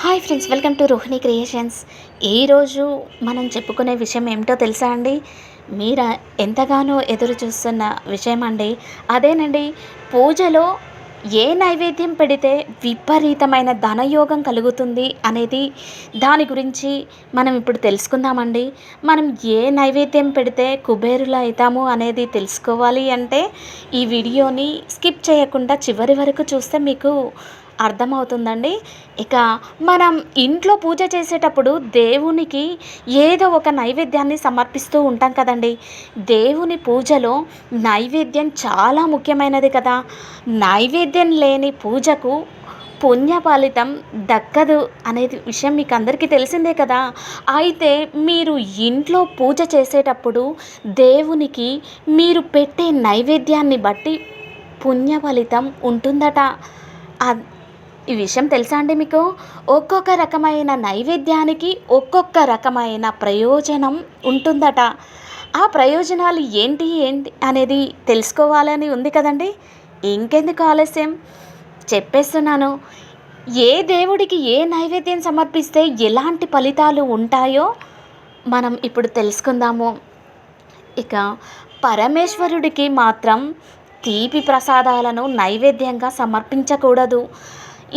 Hi friends, welcome to Rohini creations. ఈరోజు మనం చెప్పుకునే విషయం ఏమిటో తెలుసా అండి? మీరు ఎంతగానో ఎదురు చూస్తున్న విషయం అండి. అదేనండి, పూజలో ఏ నైవేద్యం పెడితే విపరీతమైన ధనయోగం కలుగుతుంది అనేది దాని గురించి మనం ఇప్పుడు తెలుసుకుందామండి. మనం ఏ నైవేద్యం పెడితే కుబేరులు అవుతాము అనేది తెలుసుకోవాలి అంటే ఈ వీడియోని స్కిప్ చేయకుండా చివరి వరకు చూస్తే మీకు అర్థమవుతుందండి. ఇక మనం ఇంట్లో పూజ చేసేటప్పుడు దేవునికి ఏదో ఒక నైవేద్యాన్ని సమర్పిస్తూ ఉంటాం కదండి. దేవుని పూజలో నైవేద్యం చాలా ముఖ్యమైనది కదా. నైవేద్యం లేని పూజకు పుణ్య ఫలితం దక్కదు అనేది విషయం మీకు అందరికీ తెలిసిందే కదా. అయితే మీరు ఇంట్లో పూజ చేసేటప్పుడు దేవునికి మీరు పెట్టే నైవేద్యాన్ని బట్టి పుణ్య ఫలితం ఉంటుందట. ఈ విషయం తెలుసా అండి మీకు? ఒక్కొక్క రకమైన నైవేద్యానికి ఒక్కొక్క రకమైన ప్రయోజనం ఉంటుందట. ఆ ప్రయోజనాలు ఏంటి అనేది తెలుసుకోవాలని ఉంది కదండి. ఇంకెందుకు ఆలస్యం, చెప్పేస్తున్నాను. ఏ దేవుడికి ఏ నైవేద్యం సమర్పిస్తే ఎలాంటి ఫలితాలు ఉంటాయో మనం ఇప్పుడు తెలుసుకుందాము. ఇక పరమేశ్వరుడికి మాత్రం తీపి ప్రసాదాలను నైవేద్యంగా సమర్పించకూడదు.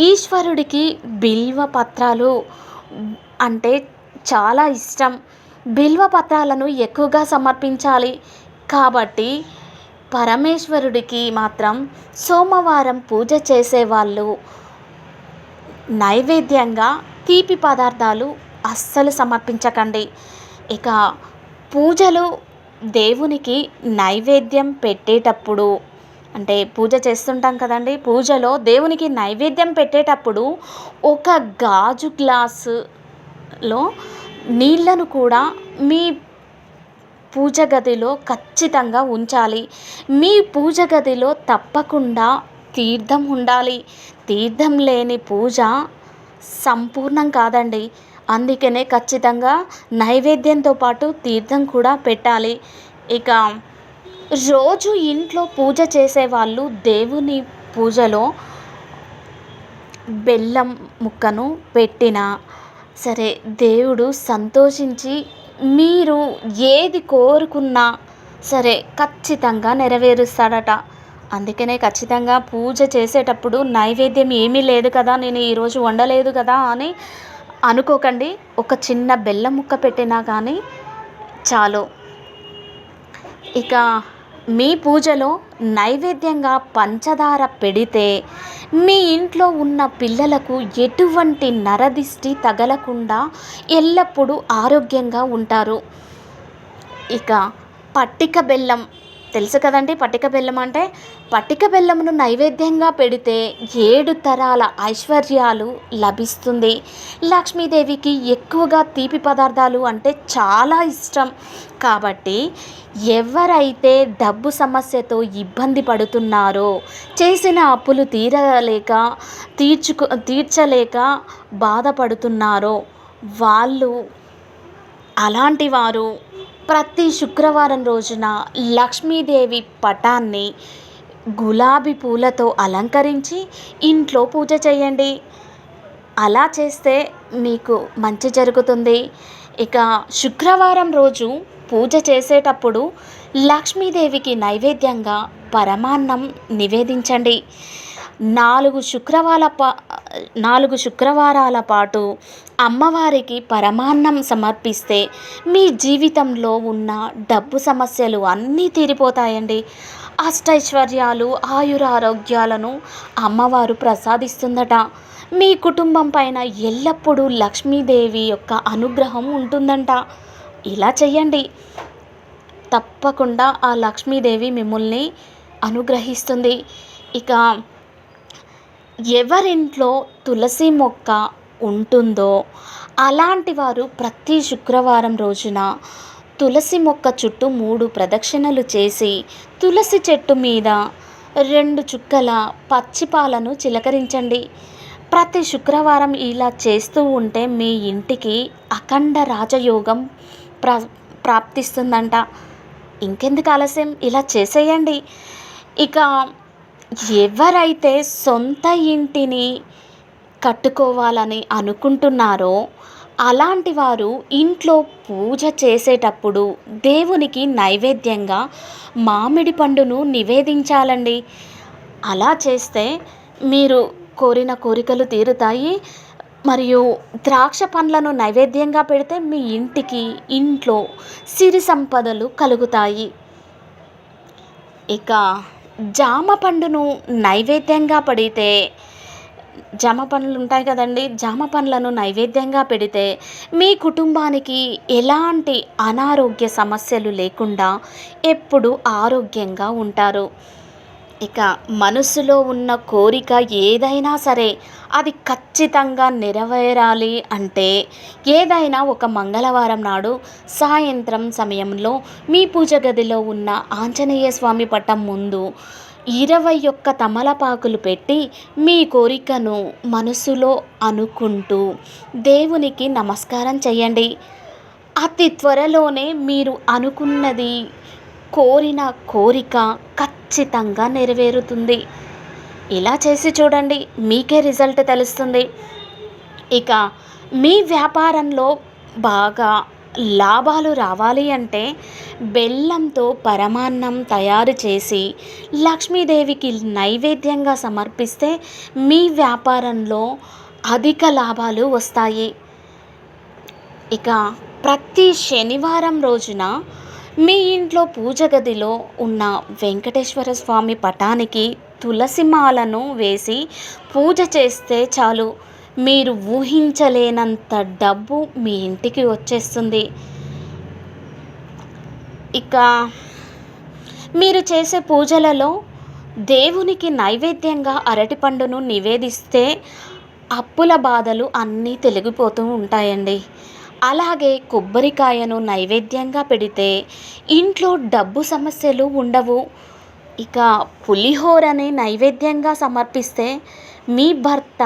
ఈశ్వరుడికి బిల్వ పత్రాలు అంటే చాలా ఇష్టం. బిల్వ పత్రాలను ఎక్కువగా సమర్పించాలి. కాబట్టి పరమేశ్వరుడికి మాత్రం సోమవారం పూజ చేసేవాళ్ళు నైవేద్యంగా తీపి పదార్థాలు అస్సలు సమర్పించకండి. ఇక పూజలు దేవునికి నైవేద్యం పెట్టేటప్పుడు అంటే పూజ చేస్తుంటాం కదండి. పూజలో దేవునికి నైవేద్యం పెట్టేటప్పుడు ఒక గాజు గ్లాసులో నీళ్ళను కూడా మీ పూజ గదిలో ఖచ్చితంగా ఉంచాలి. మీ పూజ గదిలో తప్పకుండా తీర్థం ఉండాలి. తీర్థం లేని పూజ సంపూర్ణం కాదండి. అందుకనే ఖచ్చితంగా నైవేద్యంతో పాటు తీర్థం కూడా పెట్టాలి. ఇక రోజు ఇంట్లో పూజ చేసేవాళ్ళు దేవుని పూజలో బెల్లం ముక్కను పెట్టినా సరే దేవుడు సంతోషించి మీరు ఏది కోరుకున్నా సరే ఖచ్చితంగా నెరవేరుస్తాడట. అందుకనే ఖచ్చితంగా పూజ చేసేటప్పుడు నైవేద్యం ఏమీ లేదు కదా, నేను ఈరోజు వండలేదు కదా అని అనుకోకండి. ఒక చిన్న బెల్లం ముక్క పెట్టినా కానీ చాలు. ఇక మీ పూజలో నైవేద్యంగా పంచదార పెడితే మీ ఇంట్లో ఉన్న పిల్లలకు ఎటువంటి నరదిష్టి తగలకుండా ఎల్లప్పుడూ ఆరోగ్యంగా ఉంటారు. ఇక పట్టిక బెల్లం తెలుసు కదండి. పట్టిక బెల్లం అంటే పట్టిక బెల్లమును నైవేద్యంగా పెడితే 7 తరాల ఐశ్వర్యాలు లభిస్తుంది. లక్ష్మీదేవికి ఎక్కువగా తీపి పదార్థాలు అంటే చాలా ఇష్టం. కాబట్టి ఎవరైతే డబ్బు సమస్యతో ఇబ్బంది పడుతున్నారో, చేసిన అప్పులు తీర్చలేక బాధపడుతున్నారో వాళ్ళు అలాంటి వారు ప్రతి శుక్రవారం రోజున లక్ష్మీదేవి పటాన్ని గులాబీ పూలతో అలంకరించి ఇంట్లో పూజ చేయండి. అలా చేస్తే మీకు మంచి జరుగుతుంది. ఇక శుక్రవారం రోజు పూజ చేసేటప్పుడు లక్ష్మీదేవికి నైవేద్యంగా పరమాన్నం నివేదించండి. 4 శుక్రవారాల పాటు అమ్మవారికి పరమాన్నం సమర్పిస్తే మీ జీవితంలో ఉన్న డబ్బు సమస్యలు అన్నీ తీరిపోతాయండి. అష్టైశ్వర్యాలు, ఆయురారోగ్యాలను అమ్మవారు ప్రసాదిస్తుందట. మీ కుటుంబం పైన ఎల్లప్పుడూ లక్ష్మీదేవి యొక్క అనుగ్రహం ఉంటుందంట. ఇలా చెయ్యండి. తప్పకుండా ఆ లక్ష్మీదేవి మిమ్మల్ని అనుగ్రహిస్తుంది. ఇక ఎవరింట్లో తులసి మొక్క ఉంటుందో అలాంటి వారు ప్రతి శుక్రవారం రోజున తులసి మొక్క చుట్టూ 3 ప్రదక్షిణలు చేసి తులసి చెట్టు మీద 2 చుక్కల పచ్చిపాలను చిలకరించండి. ప్రతి శుక్రవారం ఇలా చేస్తూ ఉంటే మీ ఇంటికి అఖండ రాజయోగం ప్రాప్తిస్తుందంట. ఇంకెందుకు ఆలస్యం, ఇలా చేసేయండి. ఇక ఎవరైతే సొంత ఇంటిని కట్టుకోవాలని అనుకుంటున్నారో అలాంటి వారు ఇంట్లో పూజ చేసేటప్పుడు దేవునికి నైవేద్యంగా మామిడి పండును నివేదించాలండి. అలా చేస్తే మీరు కోరిన కోరికలు తీరుతాయి. మరియు ద్రాక్ష పండ్లను నైవేద్యంగా పెడితే మీ ఇంట్లో సిరి సంపదలు కలుగుతాయి. ఇక జామ పండును నైవేద్యంగా పెడితే, జామ పండ్లు ఉంటాయి కదండీ! జామ పండ్లను నైవేద్యంగా పెడితే మీ కుటుంబానికి ఎలాంటి అనారోగ్య సమస్యలు లేకుండా ఎప్పుడూ ఆరోగ్యంగా ఉంటారు. ఇక మనసులో ఉన్న కోరిక ఏదైనా సరే అది ఖచ్చితంగా నెరవేరాలి అంటే ఏదైనా ఒక మంగళవారం నాడు సాయంత్రం సమయంలో మీ పూజ గదిలో ఉన్న ఆంజనేయ స్వామి పటం ముందు 21 తమలపాకులు పెట్టి మీ కోరికను మనసులో అనుకుంటూ దేవునికి నమస్కారం చేయండి. అతి త్వరలోనే మీరు అనుకున్నది, కోరిన కోరిక ఖచ్చితంగా నెరవేరుతుంది. ఇలా చేసి చూడండి, మీకే రిజల్ట్ తెలుస్తుంది. ఇక మీ వ్యాపారంలో బాగా లాభాలు రావాలి అంటే బెల్లంతో పరమాన్నం తయారు చేసి లక్ష్మీదేవికి నైవేద్యంగా సమర్పిస్తే మీ వ్యాపారంలో అధిక లాభాలు వస్తాయి. ఇక ప్రతి శనివారం రోజున మీ ఇంట్లో పూజ గదిలో ఉన్న వెంకటేశ్వర స్వామి పటానికి తులసి మాలను వేసి పూజ చేస్తే చాలు, మీరు ఊహించలేనంత డబ్బు మీ ఇంటికి వచ్చేస్తుంది. ఇక మీరు చేసే పూజలలో దేవునికి నైవేద్యంగా అరటిపండును నివేదిస్తే అప్పుల బాధలు అన్నీ తొలగిపోతూ ఉంటాయండి. అలాగే కొబ్బరికాయను నైవేద్యంగా పెడితే ఇంట్లో డబ్బు సమస్యలు ఉండవు. ఇక పులిహోరని నైవేద్యంగా సమర్పిస్తే మీ భర్త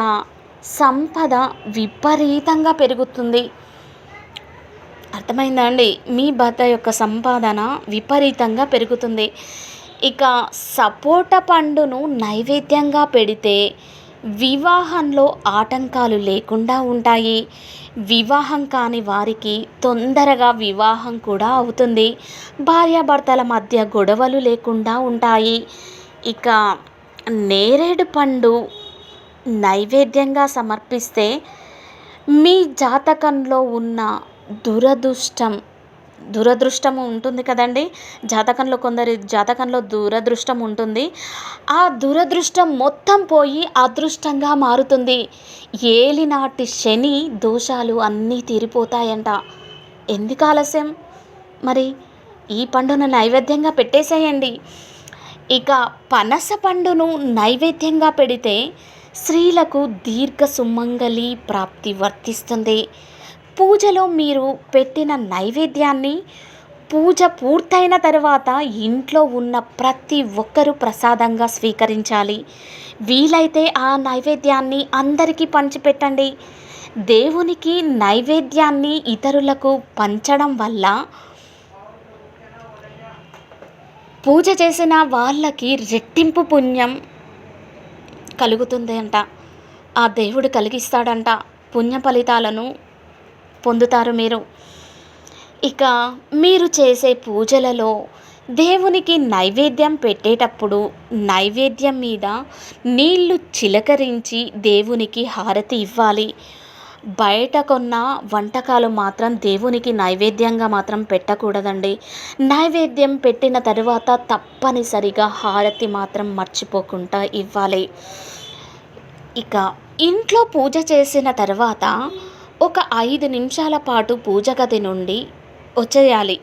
సంపద విపరీతంగా పెరుగుతుంది. అర్థమైందా అండి? మీ భర్త యొక్క సంపాదన విపరీతంగా పెరుగుతుంది. ఇక సపోటా పండును నైవేద్యంగా పెడితే వివాహంలో ఆటంకాలు లేకుండా ఉంటాయి. వివాహం కాని వారికి తొందరగా వివాహం కూడా అవుతుంది. భార్యాభర్తల మధ్య గొడవలు లేకుండా ఉంటాయి. ఇక నేరేడు పండు నైవేద్యంగా సమర్పిస్తే మీ జాతకంలో ఉన్న దురదృష్టము ఉంటుంది కదండి. కొందరి జాతకంలో దురదృష్టం ఉంటుంది. ఆ దురదృష్టం మొత్తం పోయి అదృష్టంగా మారుతుంది. ఏలినాటి శని దోషాలు అన్నీ తీరిపోతాయంట. ఎందుకు ఆలస్యం? మరి ఈ పండును నైవేద్యంగా పెట్టేసేయండి. ఇక పనస పండును నైవేద్యంగా పెడితే స్త్రీలకు దీర్ఘ సుమంగళి ప్రాప్తి వర్తిస్తుంది. పూజలో మీరు పెట్టిన నైవేద్యాన్ని పూజ పూర్తయిన తర్వాత ఇంట్లో ఉన్న ప్రతి ఒక్కరూ ప్రసాదంగా స్వీకరించాలి. వీలైతే ఆ నైవేద్యాన్ని అందరికీ పంచిపెట్టండి. దేవునికి నైవేద్యాన్ని ఇతరులకు పంచడం వల్ల పూజ చేసిన వాళ్ళకి రెట్టింపు పుణ్యం కలుగుతుంది అంట. ఆ దేవుడు కలిగిస్తాడంట. పుణ్య ఫలితాలను పొందుతారు మీరు. ఇక మీరు చేసే పూజలలో దేవునికి నైవేద్యం పెట్టేటప్పుడు నైవేద్యం మీద నీళ్లు చిలకరించి దేవునికి హారతి ఇవ్వాలి. బయట కొన్న వంటకాలు మాత్రం దేవునికి నైవేద్యంగా మాత్రం పెట్టకూడదండి. నైవేద్యం పెట్టిన తరువాత తప్పనిసరిగా హారతి మాత్రం మర్చిపోకుండా ఇవ్వాలి. ఇక ఇంట్లో పూజ చేసిన తర్వాత ఒక 5 నిమిషాల పాటు పూజ గది నుండి వచ్చేయాలి.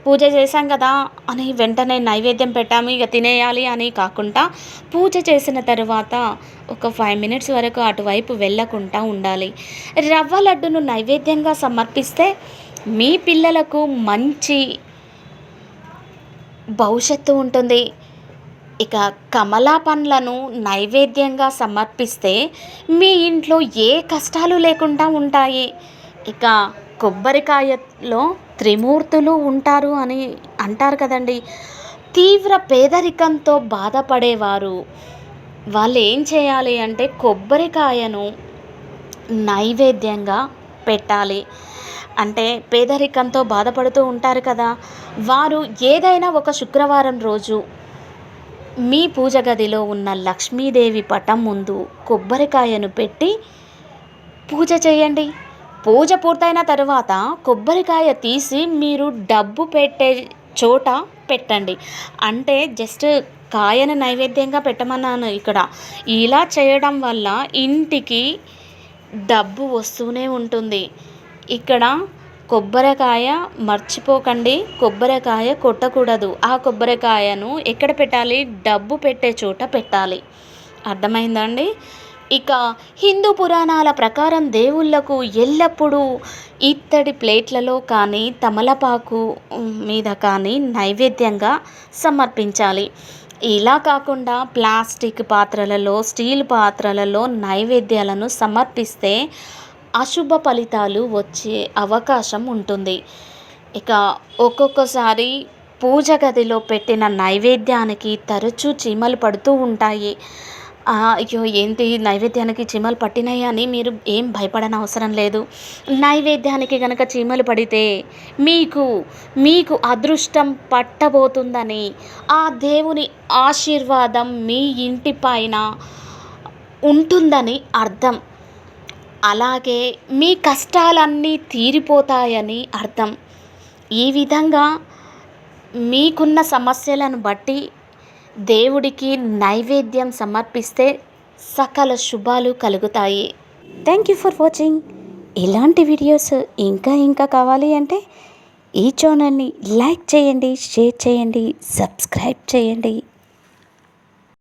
పూజ చేశాం కదా అని వెంటనే నైవేద్యం పెట్టాము ఇక తినేయాలి అని కాకుండా పూజ చేసిన తర్వాత ఒక 5 మినిట్స్ వరకు అటువైపు వెళ్ళకుండా ఉండాలి. రవ్వ లడ్డును నైవేద్యంగా సమర్పిస్తే మీ పిల్లలకు మంచి భవిష్యత్తు ఉంటుంది. ఇక కమలా పండ్లను నైవేద్యంగా సమర్పిస్తే మీ ఇంట్లో ఏ కష్టాలు లేకుండా ఉంటాయి. ఇక కొబ్బరికాయలో త్రిమూర్తులు ఉంటారు అని అంటారు కదండి. తీవ్ర పేదరికంతో బాధపడేవారు వాళ్ళు ఏం చేయాలి అంటే కొబ్బరికాయను నైవేద్యంగా పెట్టాలి. అంటే పేదరికంతో బాధపడుతూ ఉంటారు కదా! వారు ఏదైనా ఒక శుక్రవారం రోజు మీ పూజ గదిలో ఉన్న లక్ష్మీదేవి పటం ముందు కొబ్బరికాయను పెట్టి పూజ చేయండి. పూజ పూర్తయిన తరువాత కొబ్బరికాయ తీసి మీరు డబ్బు పెట్టే చోట పెట్టండి. అంటే జస్ట్ కాయను నైవేద్యంగా పెట్టమన్నాను ఇక్కడ. ఇలా చేయడం వల్ల ఇంటికి డబ్బు వస్తూనే ఉంటుంది. ఇక్కడ కొబ్బరికాయ మర్చిపోకండి, కొబ్బరికాయ కొట్టకూడదు. ఆ కొబ్బరికాయను ఎక్కడ పెట్టాలి? డబ్బు పెట్టే చోట పెట్టాలి. అర్థమైందా అండి? ఇక హిందూ పురాణాల ప్రకారం దేవుళ్ళకు ఎల్లప్పుడూ ఇత్తడి ప్లేట్లలో కానీ, తమలపాకు మీద కానీ నైవేద్యంగా సమర్పించాలి. ఇలా కాకుండా ప్లాస్టిక్ పాత్రలలో, స్టీల్ పాత్రలలో నైవేద్యాలను సమర్పిస్తే అశుభ ఫలితాలు వచ్చే అవకాశం ఉంటుంది. ఇక ఒక్కొక్కసారి పూజ గదిలో పెట్టిన నైవేద్యానికి తరచూ చీమలు పడుతూ ఉంటాయి. అయ్యో! ఏంటి నైవేద్యానికి చీమలు పట్టినాయి అని మీరు ఏం భయపడనవసరం లేదు. నైవేద్యానికి గనక చీమలు పడితే మీకు అదృష్టం పట్టబోతుందని, ఆ దేవుని ఆశీర్వాదం మీ ఇంటి పైన ఉంటుందని అర్థం. అలాగే మీ కష్టాలన్నీ తీరిపోతాయని అర్థం. ఈ విధంగా మీకున్న సమస్యలను బట్టి దేవుడికి నైవేద్యం సమర్పిస్తే సకల శుభాలు కలుగుతాయి. Thank you for watching. ఇలాంటి వీడియోస్ ఇంకా కావాలి అంటే ఈ ఛానల్ని లైక్ చేయండి, షేర్ చేయండి, సబ్స్క్రైబ్ చేయండి.